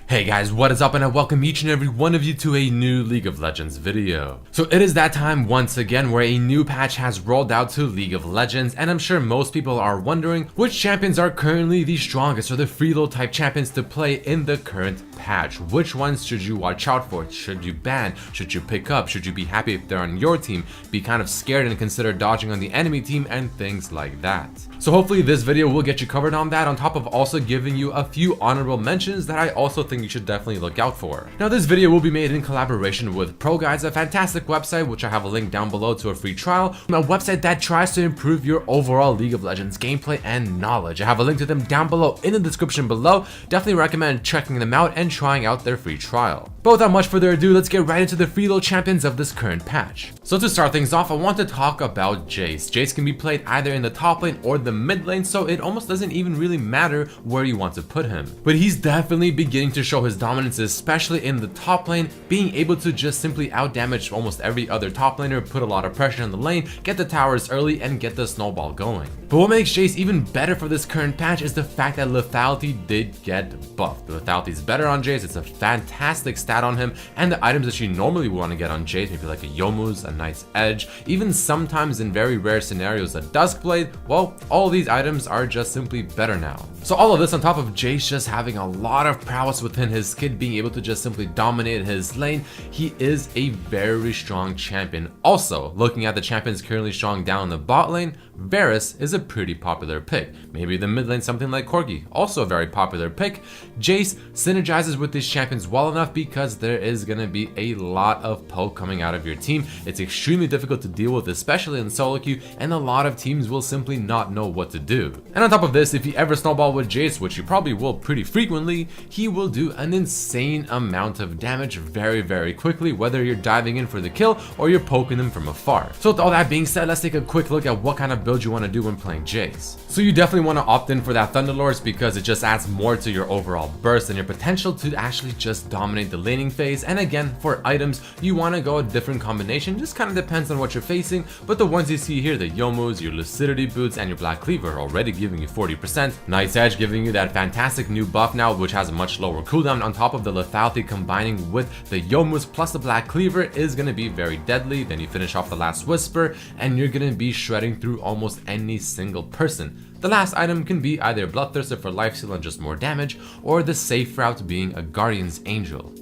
Hey guys, what is up, and I welcome each and every one of you to a new League of Legends video. So it is that time once again where a new patch has rolled out to League of Legends, and I'm sure most people are wondering which champions are currently the strongest or the FREELO type champions to play in the current patch. Which ones should you watch out for? Should you ban? Should you pick up? Should you be happy if they're on your team? Be kind of scared and consider dodging on the enemy team and things like that. So hopefully this video will get you covered on that, on top of also giving you a few honorable mentions that I also think you should definitely look out for. Now this video will be made in collaboration with Pro Guides, a fantastic website which I have a link down below to a free trial, a website that tries to improve your overall League of Legends gameplay and knowledge. I have a link to them down below in the description below. Definitely recommend checking them out and trying out their free trial. But without much further ado, let's get right into the FREELO champions of this current patch. So to start things off, I want to talk about Jace. Jace can be played either in the top lane or the mid lane, so it almost doesn't even really matter where you want to put him. But he's definitely beginning to show his dominance, especially in the top lane, being able to just simply outdamage almost every other top laner, put a lot of pressure in the lane, get the towers early, and get the snowball going. But what makes Jace even better for this current patch is the fact that lethality did get buffed. The lethality is better on Jace, it's a fantastic stat on him, and the items that you normally want to get on Jace, maybe like a Youmuu's, a nice edge, even sometimes in very rare scenarios a Duskblade, well, all these items are just simply better now. So all of this on top of Jace just having a lot of prowess within his kit, being able to just simply dominate his lane, he is a very strong champion. Also, looking at the champions currently strong down in the bot lane, Varus is a pretty popular pick. Maybe the mid lane something like Corki, also a very popular pick. Jace synergizes with these champions well enough because there is going to be a lot of poke coming out of your team. It's extremely difficult to deal with, especially in solo queue, and a lot of teams will simply not know what to do. And on top of this, if you ever snowball with Jace, which you probably will pretty frequently, he will do an insane amount of damage very quickly, whether you're diving in for the kill or you're poking them from afar. So with all that being said, let's take a quick look at what kind of build you want to do when playing Jace. So you definitely want to opt in for that Thunderlords because it just adds more to your overall burst and your potential to actually just dominate the laning phase. And again, for items, you want to go a different combination, just kind of depends on what you're facing, but the ones you see here, the Youmuu's, your Lucidity Boots, and your Black Cleaver are already giving you 40%. Nice Edge giving you that fantastic new buff now, which has a much lower cooldown, on top of the lethality combining with the Youmuu's plus the Black Cleaver is going to be very deadly. Then you finish off the last Whisper and you're going to be shredding through almost any single person. The last item can be either Bloodthirster for lifesteal and just more damage, or the safe route being a Guardian's Angel.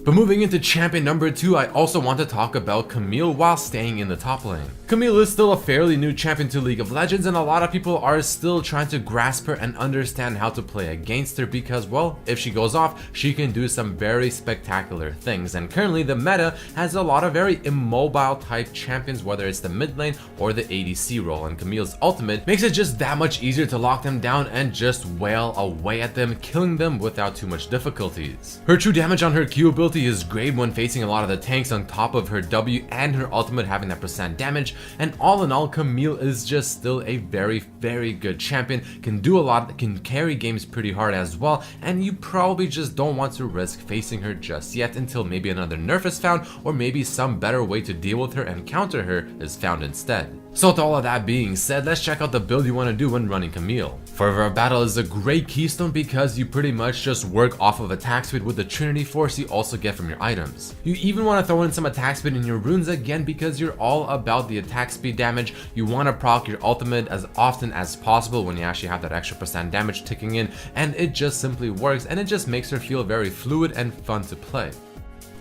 But moving into champion number 2, I also want to talk about Camille while staying in the top lane. Camille is still a fairly new champion to League of Legends, and a lot of people are still trying to grasp her and understand how to play against her because, well, if she goes off, she can do some very spectacular things. And currently the meta has a lot of very immobile type champions, whether it's the mid lane or the ADC role, and Camille's ultimate makes it just that much easier to lock them down and just wail away at them, killing them without too much difficulties. Her true damage on her Q ability is great when facing a lot of the tanks, on top of her W and her ultimate having that percent damage. And all in all, Camille is just still a very good champion, can do a lot, can carry games pretty hard as well, and you probably just don't want to risk facing her just yet until maybe another nerf is found, or maybe some better way to deal with her and counter her is found instead. So with all of that being said, let's check out the build you want to do when running Camille. Forever of Battle is a great keystone because you pretty much just work off of attack speed with the Trinity Force you also get from your items. You even want to throw in some attack speed in your runes again because you're all about the attack speed damage. You want to proc your ultimate as often as possible when you actually have that extra percent damage ticking in, and it just simply works, and it just makes her feel very fluid and fun to play.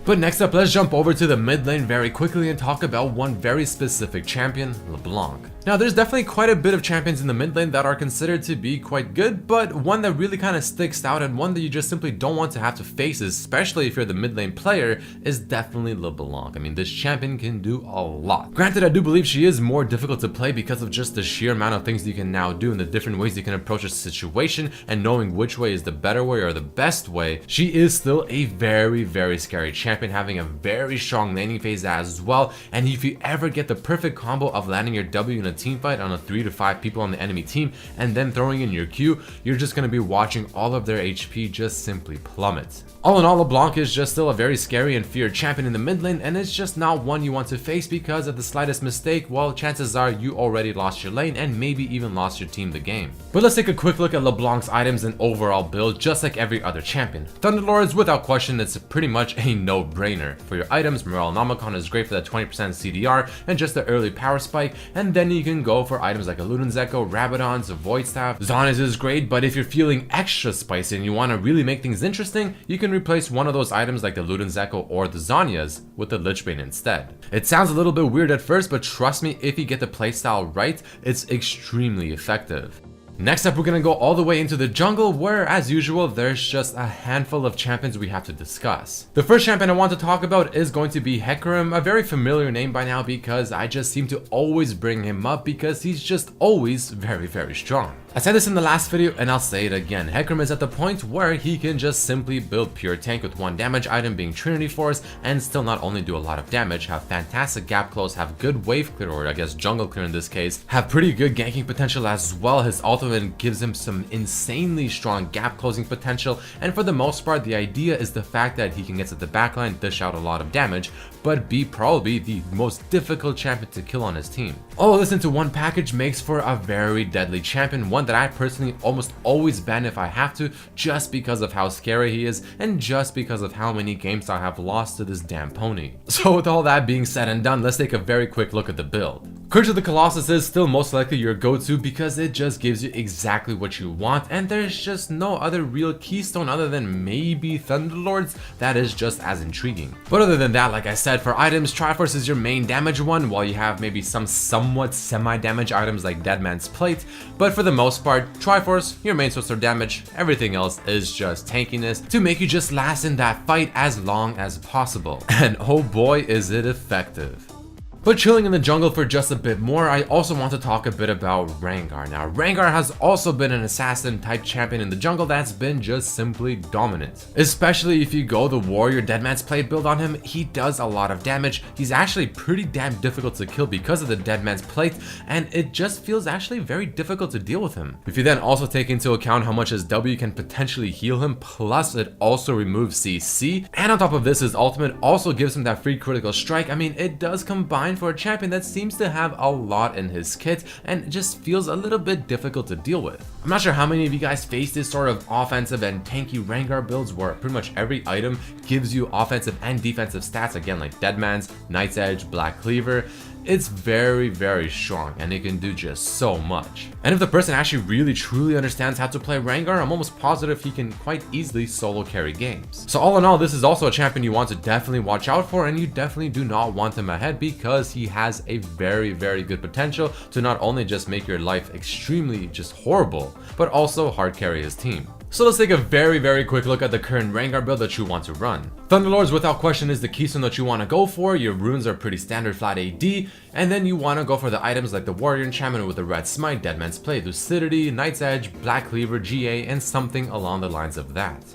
But next up, let's jump over to the mid lane very quickly and talk about one very specific champion, LeBlanc. Now there's definitely quite a bit of champions in the mid lane that are considered to be quite good, but one that really kind of sticks out and one that you just simply don't want to have to face, especially if you're the mid lane player, is definitely LeBlanc. I mean, this champion can do a lot. Granted, I do believe she is more difficult to play because of just the sheer amount of things you can now do and the different ways you can approach a situation and knowing which way is the better way or the best way. She is still a very scary champion. champion having a very strong laning phase as well, and if you ever get the perfect combo of landing your W in a team fight on a 3 to 5 people on the enemy team and then throwing in your Q, you're just going to be watching all of their HP just simply plummet. All in all, LeBlanc is just still a very scary and feared champion in the mid lane, and it's just not one you want to face because of the slightest mistake, well, chances are you already lost your lane and maybe even lost your team the game. But let's take a quick look at LeBlanc's items and overall build, just like every other champion. Thunderlords, without question, it's pretty much a no-brainer. For your items, Morellonomicon is great for that 20% CDR and just the early power spike, and then you can go for items like a Luden's Echo, Rabadon's, Void Staff. Zhonya's is great, but if you're feeling extra spicy and you want to really make things interesting, you can replace one of those items like the Luden's Echo or the Zhonya's with the Lichbane instead. It sounds a little bit weird at first, but trust me, if you get the playstyle right, it's extremely effective. Next up, we're gonna go all the way into the jungle where, as usual, there's just a handful of champions we have to discuss. The first champion I want to talk about is going to be Hecarim, a very familiar name by now because I just seem to always bring him up because he's just always very, very strong. I said this in the last video and I'll say it again, Hecarim is at the point where he can just simply build pure tank with one damage item being Trinity Force and still not only do a lot of damage, have fantastic gap close, have good wave clear, or I guess jungle clear in this case, have pretty good ganking potential as well. His ultimate gives him some insanely strong gap closing potential, and for the most part the idea is the fact that he can get to the backline, dish out a lot of damage, but be probably the most difficult champion to kill on his team. All of this into one package makes for a very deadly champion, one that I personally almost always ban if I have to, just because of how scary he is and just because of how many games I have lost to this damn pony. So with all that being said and done, let's take a very quick look at the build. Courage of the Colossus is still most likely your go-to because it just gives you exactly what you want, and there's just no other real keystone other than maybe Thunderlords that is just as intriguing. But other than that, like I said, for items, Triforce is your main damage one, while you have maybe some somewhat semi-damage items like Deadman's Plate, but for the most part, Triforce, your main source of damage, everything else is just tankiness to make you just last in that fight as long as possible. And oh boy is it effective. But chilling in the jungle for just a bit more, I also want to talk a bit about Rengar. Now, Rengar has also been an assassin type champion in the jungle that's been just simply dominant. Especially if you go the warrior Deadman's Plate build on him, he does a lot of damage. He's actually pretty damn difficult to kill because of the Deadman's Plate, and it just feels actually very difficult to deal with him. If you then also take into account how much his W can potentially heal him, plus it also removes CC, and on top of this, his ultimate also gives him that free critical strike. I mean, it does combine for a champion that seems to have a lot in his kit and just feels a little bit difficult to deal with. I'm not sure how many of you guys face this sort of offensive and tanky Rengar builds where pretty much every item gives you offensive and defensive stats, again like Deadman's, Night's Edge, Black Cleaver. It's very, very strong and it can do just so much. And if the person actually really truly understands how to play Rengar, I'm almost positive he can quite easily solo carry games. So all in all, this is also a champion you want to definitely watch out for, and you definitely do not want him ahead because he has a very, very good potential to not only just make your life extremely just horrible, but also hard carry his team. So let's take a very, very quick look at the current Rengar build that you want to run. Thunderlords without question is the keystone that you want to go for. Your runes are pretty standard flat AD, and then you want to go for the items like the Warrior Enchantment with the Red Smite, Deadman's Plate, Lucidity, Night's Edge, Black Cleaver, GA, and something along the lines of that.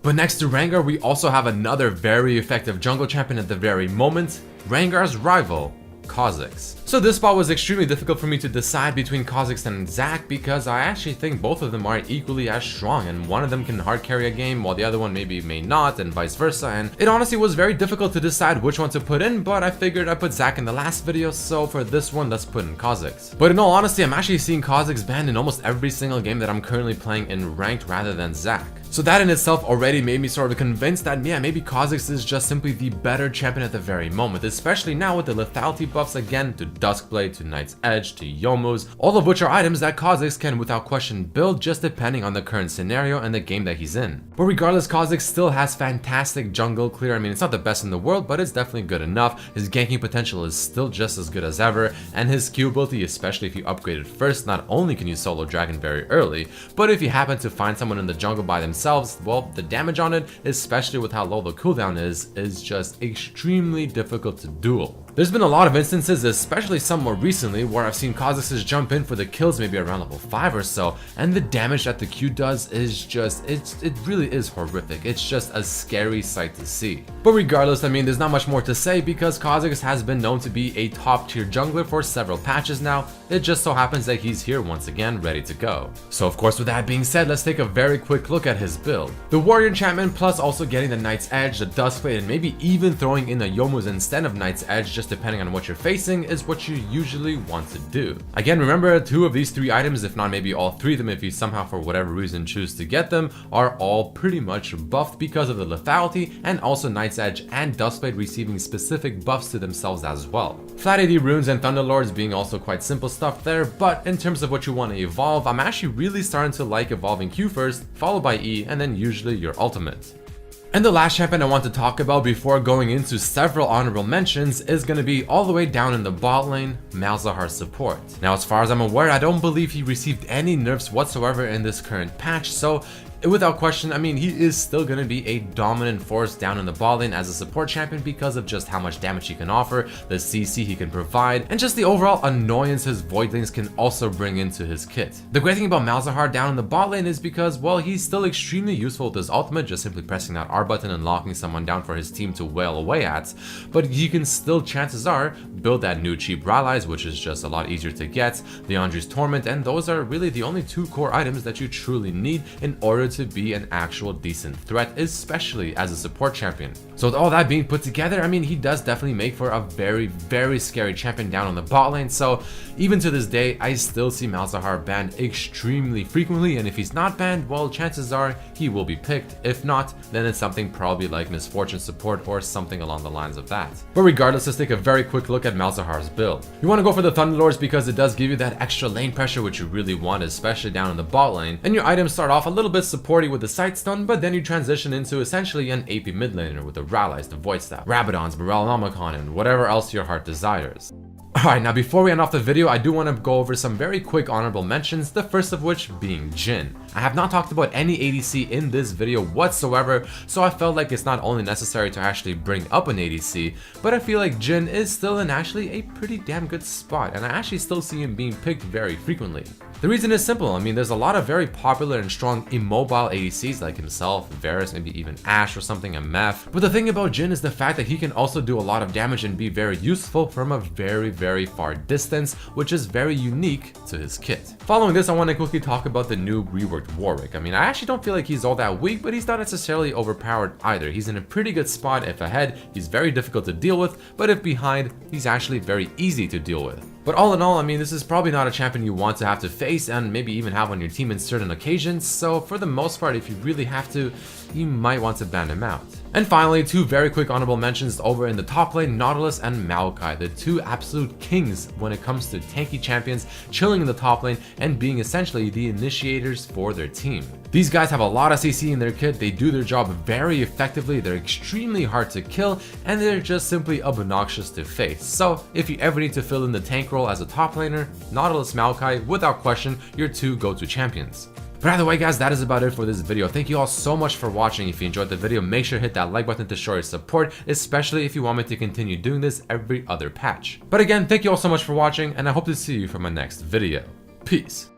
But next to Rengar, we also have another very effective jungle champion at the very moment, Rengar's rival, Kha'Zix. So this spot was extremely difficult for me to decide between Kha'Zix and Zac because I actually think both of them are equally as strong, and one of them can hard carry a game while the other one maybe may not, and vice versa, and it honestly was very difficult to decide which one to put in, but I figured I put Zac in the last video, so for this one let's put in Kha'Zix. But in all honesty, I'm actually seeing Kha'Zix banned in almost every single game that I'm currently playing in ranked rather than Zac. So that in itself already made me sort of convinced that, yeah, maybe Kha'Zix is just simply the better champion at the very moment, especially now with the lethality buffs again to Duskblade, to Night's Edge, to Youmuu's, all of which are items that Kha'Zix can without question build just depending on the current scenario and the game that he's in. But regardless, Kha'Zix still has fantastic jungle clear. I mean, it's not the best in the world, but it's definitely good enough. His ganking potential is still just as good as ever, and his Q ability, especially if you upgrade it first, not only can you solo Dragon very early, but if you happen to find someone in the jungle by themselves, well, the damage on it, especially with how low the cooldown is just extremely difficult to duel. There's been a lot of instances, especially some more recently, where I've seen Kha'Zix jump in for the kills maybe around level 5 or so, and the damage that the Q does is just, it really is horrific. It's just a scary sight to see. But regardless, I mean, there's not much more to say because Kha'Zix has been known to be a top tier jungler for several patches now. It just so happens that he's here once again, ready to go. So of course, with that being said, let's take a very quick look at his build. The warrior enchantment plus also getting the Knight's Edge, the Duskblade, and maybe even throwing in the Youmuu's instead of Knight's Edge, just depending on what you're facing, is what you usually want to do. Again, remember, 2 of these 3 items, if not maybe all 3 of them if you somehow for whatever reason choose to get them, are all pretty much buffed because of the lethality, and also Knight's Edge and Duskblade receiving specific buffs to themselves as well. Flat AD runes and Thunderlords being also quite simple stuff there, but in terms of what you want to evolve, I'm actually really starting to like evolving Q first, followed by E, and then usually your ultimate. And the last champion I want to talk about before going into several honorable mentions is going to be all the way down in the bot lane, Malzahar's support. Now, as far as I'm aware, I don't believe he received any nerfs whatsoever in this current patch, so without question, I mean, he is still going to be a dominant force down in the bot lane as a support champion because of just how much damage he can offer, the CC he can provide, and just the overall annoyance his void lanes can also bring into his kit. The great thing about Malzahar down in the bot lane is because, well, he's still extremely useful with his ultimate, just simply pressing that R button and locking someone down for his team to wail away at, but you can still, chances are, build that new cheap Rallies, which is just a lot easier to get, the Andre's Torment, and those are really the only 2 core items that you truly need in order to be an actual decent threat, especially as a support champion. So with all that being put together, I mean, he does definitely make for a very, very scary champion down on the bot lane, so even to this day, I still see Malzahar banned extremely frequently, and if he's not banned, well, chances are he will be picked. If not, then it's something probably like Misfortune support or something along the lines of that. But regardless, let's take a very quick look at Malzahar's build. You want to go for the Thunderlords because it does give you that extra lane pressure which you really want, especially down in the bot lane, and your items start off a little bit supporty with the sight stun, but then you transition into essentially an AP mid laner with the Rallies, the Void Staff, Rabadons, Morellonomicon, and whatever else your heart desires. Alright, now before we end off the video, I do want to go over some very quick honorable mentions, the first of which being Jhin. I have not talked about any ADC in this video whatsoever, so I felt like it's not only necessary to actually bring up an ADC, but I feel like Jhin is still in actually a pretty damn good spot, and I actually still see him being picked very frequently. The reason is simple. I mean, there's a lot of very popular and strong immobile ADCs like himself, Varus, maybe even Ashe or something, a Meph. But the thing about Jhin is the fact that he can also do a lot of damage and be very useful from a very far distance, which is very unique to his kit. Following this, I want to quickly talk about the new reworked Warwick. I mean, I actually don't feel like he's all that weak, but he's not necessarily overpowered either. He's in a pretty good spot. If ahead, he's very difficult to deal with, but if behind, he's actually very easy to deal with. But all in all, I mean, this is probably not a champion you want to have to face and maybe even have on your team in certain occasions, so for the most part, if you really have to, you might want to ban him out. And finally, 2 very quick honorable mentions over in the top lane, Nautilus and Maokai, the 2 absolute kings when it comes to tanky champions, chilling in the top lane and being essentially the initiators for their team. These guys have a lot of CC in their kit, they do their job very effectively, they're extremely hard to kill, and they're just simply obnoxious to face. So if you ever need to fill in the tank role as a top laner, Nautilus, Maokai, without question, your 2 go-to champions. But either way, guys, that is about it for this video. Thank you all so much for watching. If you enjoyed the video, make sure to hit that like button to show your support, especially if you want me to continue doing this every other patch. But again, thank you all so much for watching, and I hope to see you for my next video. Peace.